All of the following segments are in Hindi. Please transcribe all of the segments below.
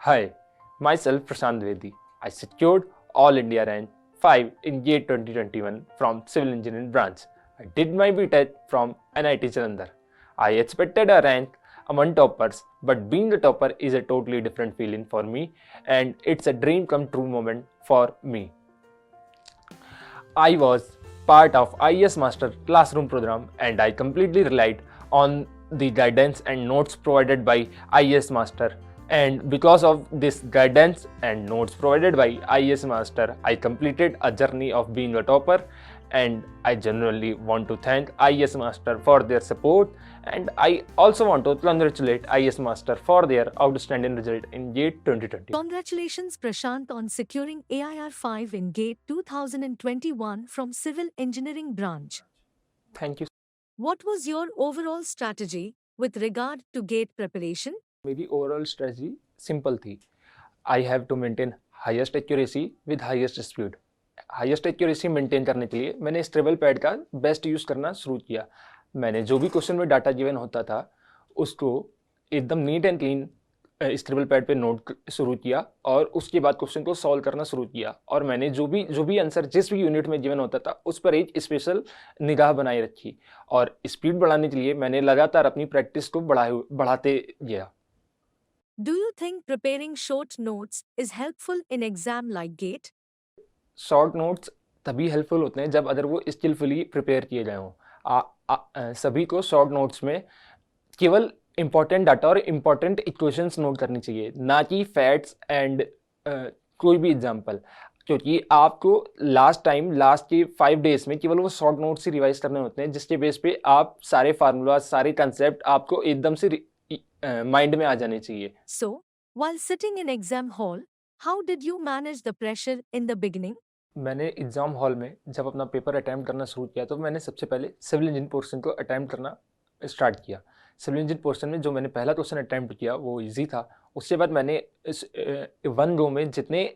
Hi, myself Prashant Dwivedi. I secured All India Rank 5 in GATE 2021 from Civil Engineering branch. I did my BTech from NIT Jalandhar. I expected a rank among toppers, but being the topper is a totally different feeling for me, and it's a dream come true moment for me. I was part of IES Master Classroom program, and I completely relied on the guidance and notes provided by IES Master. And because of this guidance and notes provided by IES Master, I completed a journey of being a topper. And I genuinely want to thank IES Master for their support, and I also want to congratulate IES Master for their outstanding result in GATE 2020. Congratulations, Prashant, on securing AIR 5 in GATE 2021 from Civil Engineering branch. Thank you. What was your overall strategy with regard to GATE preparation? मेरी ओवरऑल स्ट्रेटजी सिंपल थी. I have to maintain highest accuracy with highest speed. Highest accuracy maintain करने के लिए मैंने स्ट्रेबल पैड का बेस्ट यूज़ करना शुरू किया. मैंने जो भी क्वेश्चन में डाटा गिवन होता था उसको एकदम नीट एंड क्लीन स्ट्रेबल पैड पे नोट शुरू किया, और उसके बाद क्वेश्चन को सॉल्व करना शुरू किया. और मैंने जो भी आंसर जिस भी यूनिट में गिवन होता था उस पर एक स्पेशल निगाह बनाए रखी, और स्पीड बढ़ाने के लिए मैंने लगातार अपनी प्रैक्टिस को बढ़ाते गया. Do you think preparing short notes is helpful in exam like GATE? Short notes तभी हेल्पफुल होते हैं जब अगर वो स्किलफुली प्रिपेयर किए गए हों. सभी को शॉर्ट नोट्स में केवल इंपॉर्टेंट डाटा और इंपॉर्टेंट इक्वेशंस नोट करनी चाहिए, ना कि फैक्ट्स एंड कोई भी एग्जांपल, क्योंकि आपको लास्ट के 5 डेज में केवल वो शॉर्ट नोट्स ही रिवाइज करने होते हैं, जिसके बेस पे आप सारे फार्मूला सारे कंसेप्ट आपको एकदम से माइंड में आ जाने चाहिए. So, while sitting in exam hall, how did you manage the pressure in the beginning? मैंने एग्ज़ाम हॉल में जब अपना पेपर अटैम्प्ट करना शुरू किया तो मैंने सबसे पहले सिविल इंजन पोर्शन को अटैम्प्ट करना स्टार्ट किया. सिविल इंजन पोर्शन में जो मैंने पहला क्वेश्चन अटैम्प्ट किया वो इजी था. उसके बाद मैंने इस वन गो में जितने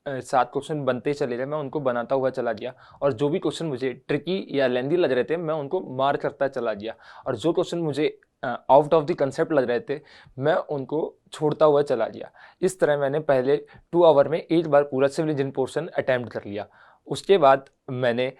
7 क्वेश्चन बनते चले गए मैं उनको बनाता हुआ चला गया, और जो भी क्वेश्चन मुझे ट्रिकी या लेंदी लग रहे थे मैं उनको मार्क करता चला गया, और जो क्वेश्चन मुझे आउट ऑफ द कंसेप्ट लग रहे थे मैं उनको छोड़ता हुआ चला गया. इस तरह मैंने पहले 2 आवर में एक बार पूरा सिविल इंजन पोर्शन अटैम्प्ट कर लिया. उसके बाद मैंने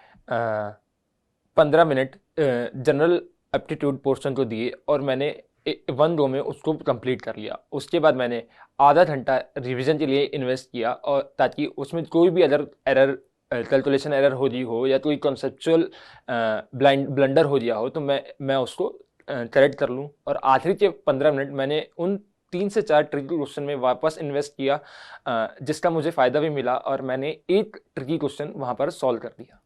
15 मिनट जनरल एप्टीट्यूड पोर्शन को दिए, और मैंने वन गो में उसको कंप्लीट कर लिया. उसके बाद मैंने आधा घंटा रिवीजन के लिए इन्वेस्ट किया, और ताकि उसमें कोई भी अदर एरर कैलकुलेशन एरर हो रही हो या कोई कॉन्सेप्चुअल ब्लंडर हो गया हो तो मैं उसको करेक्ट कर लूँ. और आखिरी के 15 मिनट मैंने उन 3 से 4 ट्रिकी क्वेश्चन में वापस इन्वेस्ट किया, जिसका मुझे फ़ायदा भी मिला, और मैंने एक ट्रिकी क्वेश्चन वहाँ पर सॉल्व कर दिया.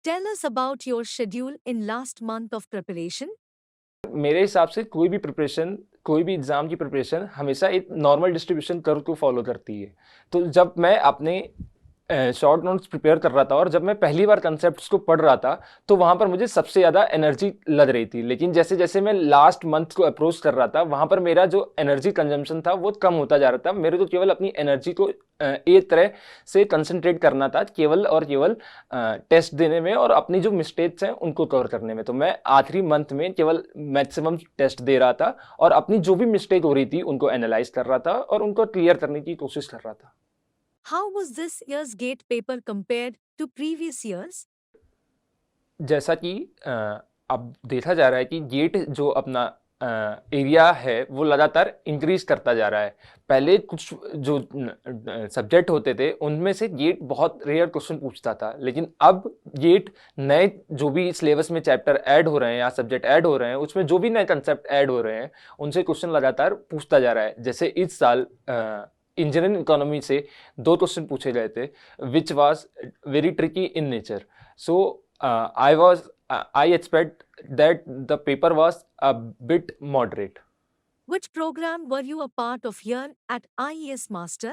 Tell us about your schedule in last month of preparation. मेरे हिसाब से कोई भी एग्ज़ाम की प्रिपरेशन हमेशा एक नॉर्मल डिस्ट्रीब्यूशन कर्व को फॉलो करती है. तो जब मैं अपने शॉर्ट नोट्स प्रिपेयर कर रहा था और जब मैं पहली बार कंसेप्ट्स को पढ़ रहा था तो वहाँ पर मुझे सबसे ज़्यादा एनर्जी लग रही थी. लेकिन जैसे जैसे मैं लास्ट मंथ को अप्रोच कर रहा था वहाँ पर मेरा जो एनर्जी कंजम्पशन था वो कम होता जा रहा था. मेरे को केवल अपनी एनर्जी को एक तरह से कंसंट्रेट करना था, केवल और केवल टेस्ट देने में और अपनी जो मिस्टेक्स हैं उनको कवर करने में. तो मैं आखिरी मंथ में केवल मैक्सिमम टेस्ट दे रहा था और अपनी जो भी मिस्टेक हो रही थी उनको एनालाइज कर रहा था और उनको क्लियर करने की कोशिश कर रहा था. How was this year's GATE paper compared to previous years? जैसा कि अब देखा जा रहा है कि गेट जो अपना एरिया है वो लगातार इंक्रीज करता जा रहा है. पहले कुछ जो सब्जेक्ट होते थे उनमें से गेट बहुत रेयर क्वेश्चन पूछता था, लेकिन अब गेट नए जो भी सिलेबस में चैप्टर ऐड हो रहे हैं या सब्जेक्ट ऐड हो रहे हैं उसमें जो भी नए कंसेप्ट ऐड हो रहे हैं उनसे क्वेश्चन लगातार पूछता जा रहा है. जैसे इस साल इंजीनियरिंग इकोनॉमी से 2 क्वेश्चन पूछे गए थे which was very tricky in nature. So I expect that the paper was a bit moderate. Which program were you a part of here at IES Master?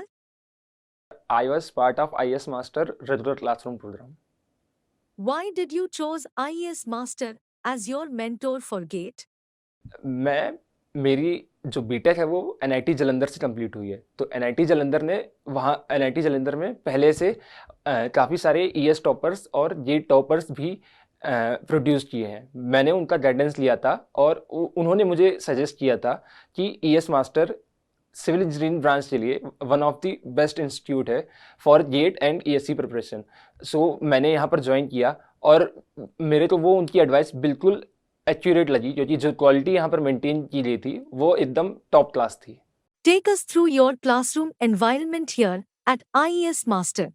I was part of IES Master regular classroom program. Why did you chose IES Master as your mentor for GATE? मेरी जो बीटेक है वो NIT जलंधर से कंप्लीट हुई है. तो NIT जलंधर में पहले से काफ़ी सारे ES टॉपर्स और GATE टॉपर्स भी प्रोड्यूस किए हैं. मैंने उनका गाइडेंस लिया था और उन्होंने मुझे सजेस्ट किया था कि ES master civil engineering branch के लिए one of the best institute है for GATE and ESC preparation. So मैंने यहाँ पर ज्वाइन किया और मेरे को वो उनकी एडवाइस बिल्कुल एक्यूरेट लगी, क्योंकि जो क्वालिटी यहाँ पर मेंटेन की गई थी वो एकदम टॉप क्लास थी। Take us through your classroom environment here at IES Master.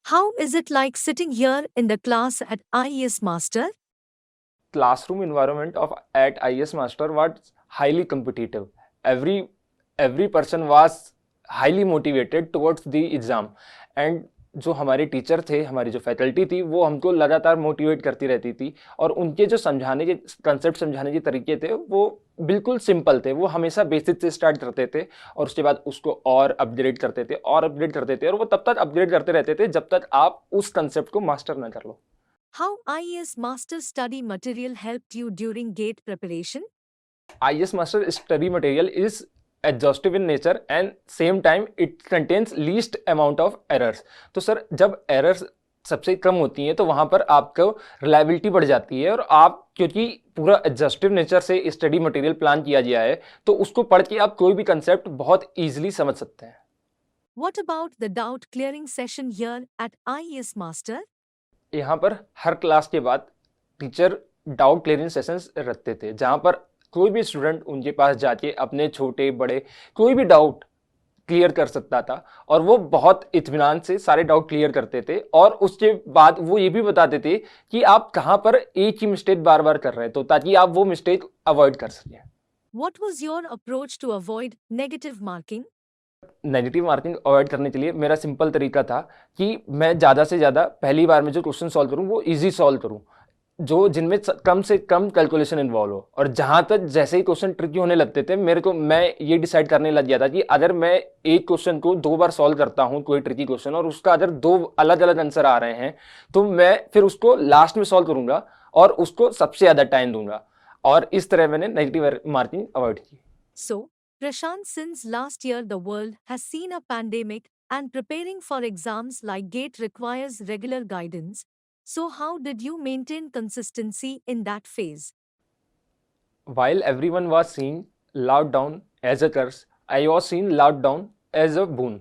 How is it like sitting here in the class at IES Master? Classroom environment of at IES Master was highly competitive. Every person was highly motivated towards the exam, and जो हमारे टीचर थे, हमारी जो फैकल्टी थी, वो हमको लगातार मोटिवेट करती रहती थी और उनके जो समझाने के कंसेप्ट समझाने के तरीके थे वो बिल्कुल सिंपल थे। वो हमेशा बेसिक से स्टार्ट करते थे और उसके बाद उसको और अपग्रेड करते थे और वो तब तक अपग्रेड करते रहते थे जब तक आप उस कंसेप्ट को मास्टर ना कर लो। How IES Master study material helped you during GATE preparation? IES Master study material is exhaustive in nature and same time it contains least amount of errors। तो सर जब errors सबसे कम होती हैं तो वहाँ पर आपको रिलायबिलिटी बढ़ जाती है और आप क्योंकि पूरा एग्जॉस्टिव नेचर से स्टडी मटेरियल प्लान किया गया है तो उसको पढ़ के आप कोई भी कंसेप्ट बहुत ईजिली समझ सकते हैं। What about the doubt clearing session here at IES Master? यहाँ पर हर क्लास के बाद टीचर डाउट क्लियरिंग सेशंस रखते थे जहाँ पर कोई भी स्टूडेंट उनके पास जाके अपने छोटे बड़े कोई भी डाउट क्लियर कर सकता था और वो बहुत इत्मीनान से सारे डाउट क्लियर करते थे और उसके बाद वो ये भी बताते थे कि आप कहाँ पर एक ही मिस्टेक बार बार कर रहे हैं तो ताकि आप वो मिस्टेक अवॉइड कर सकें। What was your approach to avoid negative marking? Negative marking avoid करने के लिए मेरा सिंपल तरीका था कि मैं ज़्यादा से ज़्यादा पहली बार में जो क्वेश्चन सॉल्व करूँ वो इजी सॉल्व करूँ, जो जिनमें कम से कम कैलकुलेशन इन्वॉल्व हो। और जहाँ तक जैसे ही क्वेश्चन ट्रिकी होने लगते थे मैं ये डिसाइड करने लग गया था कि अगर मैं एक क्वेश्चन को 2 बार सॉल्व करता हूँ कोई ट्रिकी क्वेश्चन और उसका अगर 2 अलग अलग आंसर आ रहे हैं तो मैं फिर उसको लास्ट में सॉल्व करूँगा और उसको सबसे ज़्यादा टाइम दूंगा और इस तरह मैंने नेगेटिव मार्किंग अवॉइड की। So, Prashant, since last year the world has seen a pandemic and preparing for exams like GATE requires regular guidance. So, how did you maintain consistency in that phase? While everyone was seeing lockdown as a curse, I was seeing lockdown as a boon।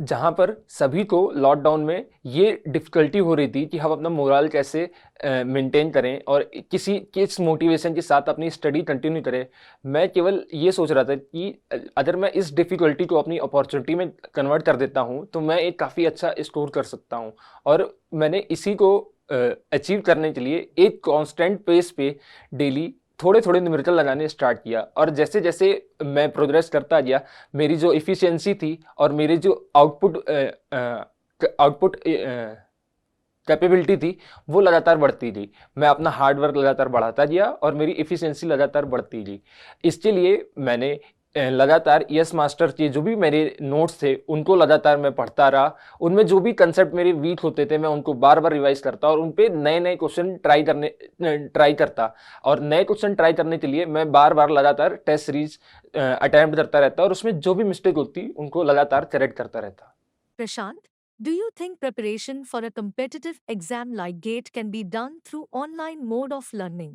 जहाँ पर सभी को लॉकडाउन में ये डिफ़िकल्टी हो रही थी कि हम अपना मोरल कैसे मेंटेन करें और किस मोटिवेशन के साथ अपनी स्टडी कंटिन्यू करें, मैं केवल ये सोच रहा था कि अगर मैं इस डिफ़िकल्टी को अपनी अपॉर्चुनिटी में कन्वर्ट कर देता हूँ तो मैं एक काफ़ी अच्छा स्कोर कर सकता हूँ। और मैंने इसी को अचीव करने के लिए एक कांस्टेंट पेस पे डेली थोड़े थोड़े न्यूमेरिकल लगाने स्टार्ट किया और जैसे जैसे मैं प्रोग्रेस करता गया मेरी जो इफ़िशियंसी थी और मेरी जो आउटपुट कैपेबिलिटी थी वो लगातार बढ़ती गई। मैं अपना हार्डवर्क लगातार बढ़ाता गया और मेरी इफ़िशियंसी लगातार बढ़ती गई। इसके लिए मैंने लगातार ईएस मास्टर के जो भी मेरे नोट्स थे उनको लगातार मैं पढ़ता रहा। उनमें जो भी कंसेप्ट मेरे वीक होते थे मैं उनको बार बार रिवाइज करता और उन पे नए नए क्वेश्चन ट्राई करता और नए क्वेश्चन ट्राई करने के लिए मैं बार बार लगातार टेस्ट सीरीज अटैम्प्ट करता रहता और उसमें जो भी मिस्टेक होती उनको लगातार करेक्ट करता रहता। Prashant, do you think preparation for a competitive exam like GATE can be done through online mode of learning?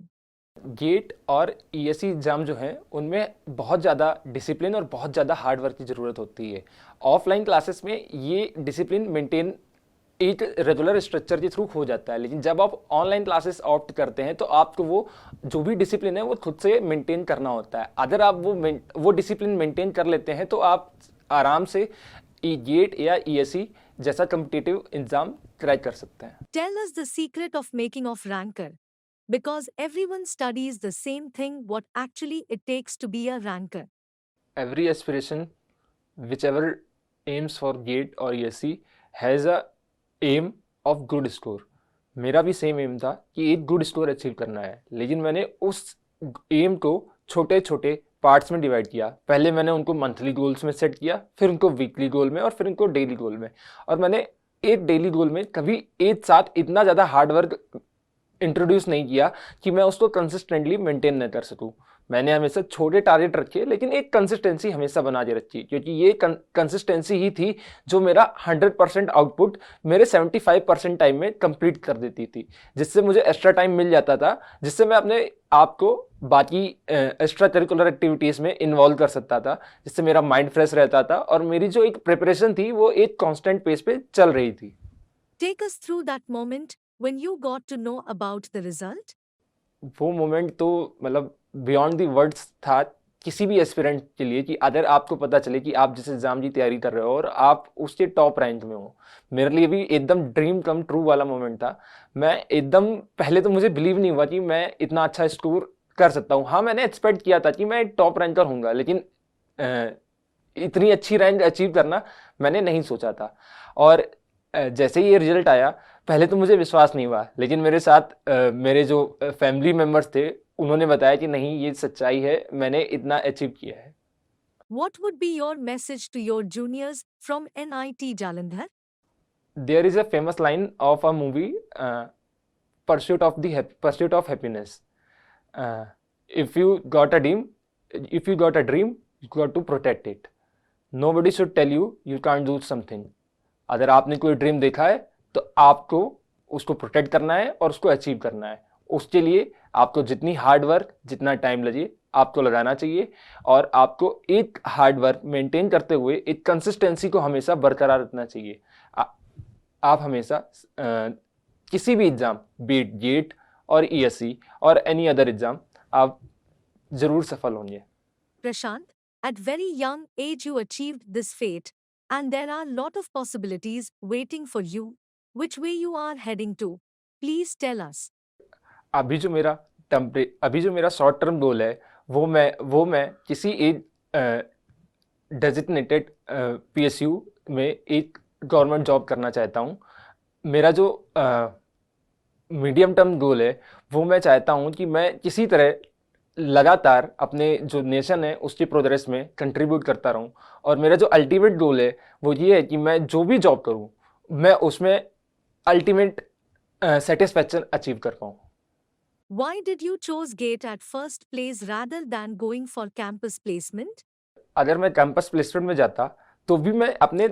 GATE और ईएससी एग्ज़ाम जो हैं उनमें बहुत ज़्यादा डिसिप्लिन और बहुत ज़्यादा हार्ड वर्क की ज़रूरत होती है। ऑफलाइन क्लासेस में ये डिसिप्लिन मेंटेन एक रेगुलर स्ट्रक्चर के थ्रू हो जाता है, लेकिन जब आप ऑनलाइन क्लासेस ऑप्ट करते हैं तो आपको वो जो भी डिसिप्लिन है वो खुद से मेंटेन करना होता है। अगर आप वो डिसिप्लिन मेंटेन कर लेते हैं तो आप आराम से गेट या ईएससी जैसा कम्पिटिटिव एग्ज़ाम क्रैक कर सकते हैं। Tell us the secret of making of ranker. Because everyone studies the same thing, what actually it takes to be a ranker. Every aspiration, whichever aims for GATE और ESC, has a aim of good score। मेरा भी सेम एम था कि एक गुड स्कोर अचीव करना है, लेकिन मैंने उस एम को छोटे छोटे पार्ट्स में डिवाइड किया। पहले मैंने उनको मंथली गोल्स में सेट किया, फिर उनको वीकली गोल में और फिर उनको डेली गोल में। और मैंने एक डेली गोल में कभी एक साथ इतना ज़्यादा हार्डवर्क इंट्रोड्यूस नहीं किया कि मैं उसको कंसिस्टेंटली मेंटेन न कर सकूं। मैंने हमेशा छोटे टारगेट रखे लेकिन एक कंसिस्टेंसी हमेशा बना के रखी, क्योंकि ये कंसिस्टेंसी ही थी जो मेरा 100% आउटपुट मेरे 75% टाइम में कंप्लीट कर देती थी, जिससे मुझे एक्स्ट्रा टाइम मिल जाता था, जिससे मैं अपने आप को बाकी एक्स्ट्रा करिकुलर एक्टिविटीज़ में इन्वॉल्व कर सकता था, जिससे मेरा माइंड फ्रेश रहता था और मेरी जो एक प्रिपरेशन थी वो एक कॉन्स्टेंट पेस पे चल रही थी। Take us through that moment when you got to know about the result. वो मोमेंट तो मतलब बियॉन्ड दी वर्ड्स था किसी भी एस्पिरेंट के लिए, कि अगर आपको पता चले कि आप जिस एग्ज़ाम की तैयारी कर रहे हो और आप उसके टॉप रैंक में हो। मेरे लिए भी एकदम ड्रीम कम ट्रू वाला मोमेंट था। मैं एकदम पहले तो मुझे बिलीव नहीं हुआ कि मैं इतना अच्छा स्कोर कर सकता हूँ। हाँ, मैंने एक्सपेक्ट किया था कि मैं टॉप रैंकर होऊंगा, लेकिन इतनी अच्छी रैंक अचीव करना मैंने नहीं सोचा था। और जैसे ही ये रिजल्ट आया, पहले तो मुझे विश्वास नहीं हुआ, लेकिन मेरे साथ मेरे जो फैमिली मेम्बर्स थे उन्होंने बताया कि नहीं, ये सच्चाई है, मैंने इतना अचीव किया है। What would be your message to your juniors from NIT Jalandhar? There is a famous line of a movie, Pursuit of Happiness. If you got a dream if you got a dream you got to protect it. Nobody should tell you you can't do something. अगर आपने कोई ड्रीम देखा है तो आपको उसको प्रोटेक्ट करना है और उसको अचीव करना है। उसके लिए आपको जितनी हार्ड वर्क, जितना टाइम लगे, आपको लगाना चाहिए। और आपको एक हार्ड वर्क मेंटेन करते हुए एक कंसिस्टेंसी को हमेशा बरकरार रखना चाहिए। आप हमेशा किसी भी एग्ज़ाम, बीट गेट और ईएससी और एनी अदर एग्ज़ाम, आप ज़रूर सफल होंगे। Prashant, at very young age you achieved this feat, and there are lot of possibilities waiting for you. Which way you are heading to? Please tell us. अभी जो मेरा शॉर्ट टर्म गोल है, वो मैं किसी एक डेजिग्नेटेड पीएसयू में एक गवर्नमेंट जॉब करना चाहता हूँ। मेरा जो मीडियम टर्म गोल है, वो मैं चाहता हूँ कि मैं किसी तरह लगातार अपने जो नेशन है उसकी प्रोग्रेस में कंट्रीब्यूट करता रहूँ। और मेरा जो अल्टीमेट गोल है वो ये है कि मैं जो भी जॉब करूँ, मैं उसमें अल्टीमेट सेटिस्फैक्शन अचीव कर पाऊँ। Why did you choose GATE at first place rather than going for campus placement? अगर मैं कैंपस प्लेसमेंट में जाता तो भी मैं अपने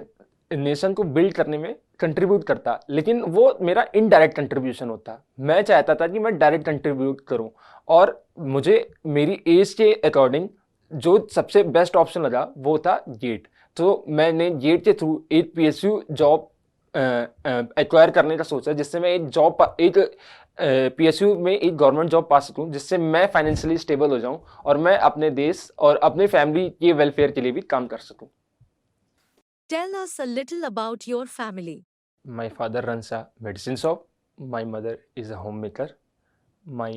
नेशन को बिल्ड करने में कंट्रीब्यूट करता, लेकिन वो मेरा इनडायरेक्ट कंट्रीब्यूशन होता। मैं चाहता था कि मैं डायरेक्ट कंट्रीब्यूट करूं, और मुझे मेरी एज के अकॉर्डिंग जो सबसे बेस्ट ऑप्शन लगा वो था गेट। तो मैंने गेट के थ्रू एक पीएसयू जॉब एक्वायर करने का सोचा, जिससे मैं एक पीएसयू में एक गवर्नमेंट जॉब पा सकूं, जिससे मैं फाइनेंशियली स्टेबल हो जाऊं और मैं अपने देश और अपने फैमिली के वेलफेयर के लिए भी काम कर सकूं। Tell us a little about your family. My father runs a medicine shop. My mother is a homemaker. My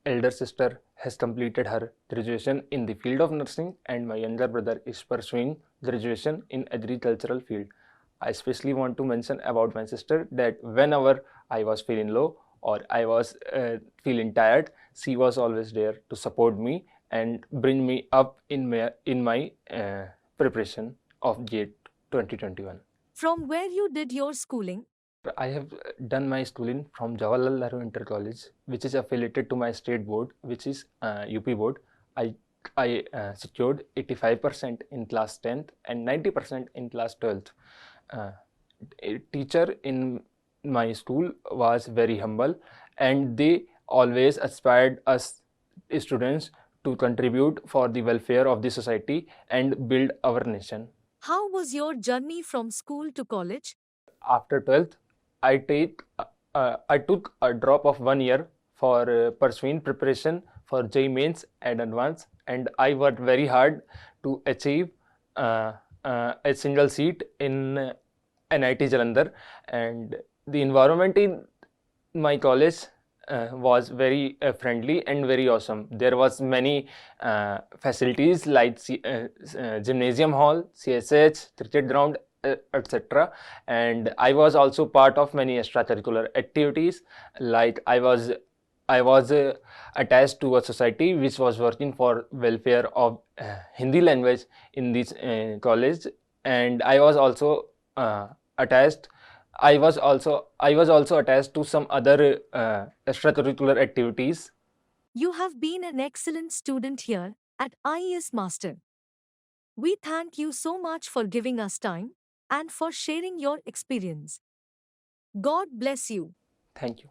elder sister has completed her graduation in the field of nursing, and my younger brother is pursuing graduation in agricultural field. I especially want to mention about my sister that whenever I was feeling low or I was feeling tired, she was always there to support me and bring me up in my preparation of GATE 2021. From where you did your schooling? I have done my schooling from Jawaharlal Nehru Inter College, which is affiliated to my state board, which is UP board. I secured 85% in class 10th and 90% in class 12th. A teacher in my school was very humble, and they always aspired us students to contribute for the welfare of the society and build our nation. How was your journey from school to college? After 12th, I took a drop of 1 year for pursuing preparation for JEE Mains and Advance, and I worked very hard to achieve a single seat in NIT Jalandhar. And the environment in my college was very friendly and very awesome. There was many facilities like gymnasium hall, CSH, cricket ground, etc. And I was also part of many extracurricular activities. Like I was attached to a society which was working for welfare of Hindi language in this college, and I was also attached I was also attached to some other extracurricular activities. You have been an excellent student here at IES Master. We thank you so much for giving us time and for sharing your experience. God bless you. Thank you.